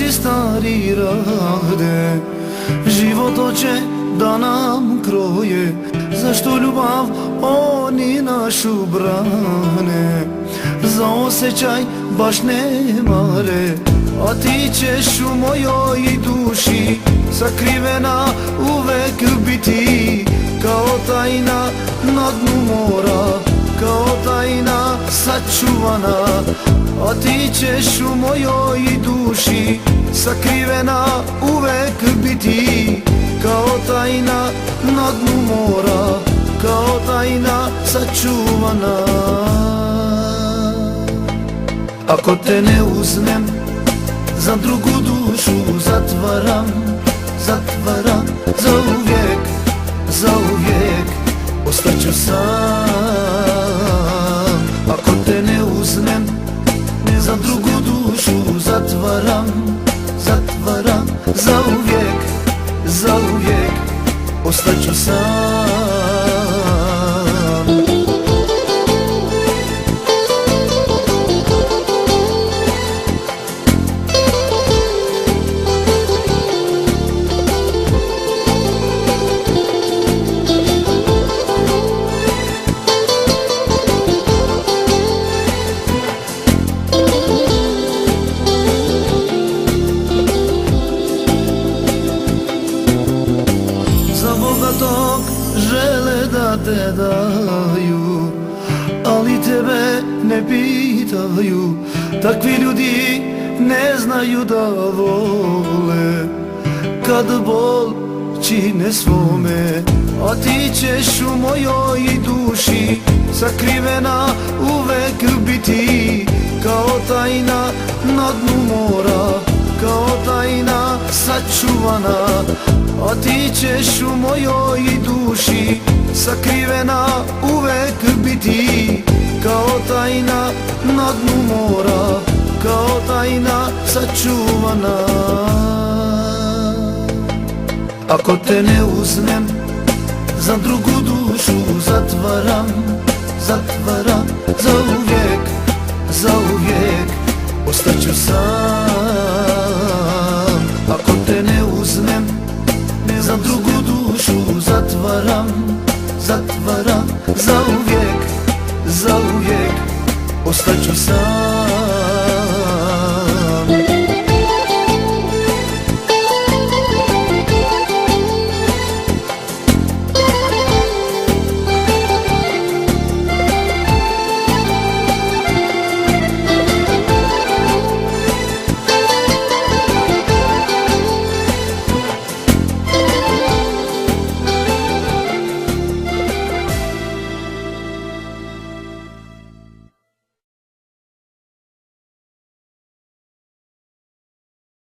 naši stari rade. Život hoće da nam kroje, zašto ljubav oni našu brane. Za osjećaj baš ne mare, a ti ćeš u mojoj duši sakrivena uvek biti, kao tajna na dnu mora, kao tajna sačuvana. A ti ćeš u mojoj duši sakrivena uvek biti, kao tajna na dnu mora, kao tajna sačuvana. Ako te ne uzmem, za drugu dušu zatvaram, zatvaram zauvijek, zauvijek ostaću sam. Ako te ne uzmem, za drugu dušu zatvaram, zatvaram zauvijek, zauvijek ostaću sam. Bogatog žele da te daju, ali tebe ne pitaju. Takvi ljudi ne znaju da vole, kad bol čine svome. A ti ćeš u mojoj duši sakrivena uvek biti, kao tajna na dnu mora, kao tajna sačuvana. A ti ćeš u mojoj duši sakrivena uvek biti, kao tajna na dnu mora, kao tajna sačuvana. Ako te ne uzmem, za drugu dušu zatvaram, zatvaram zauvijek, zauvijek ostaću sam.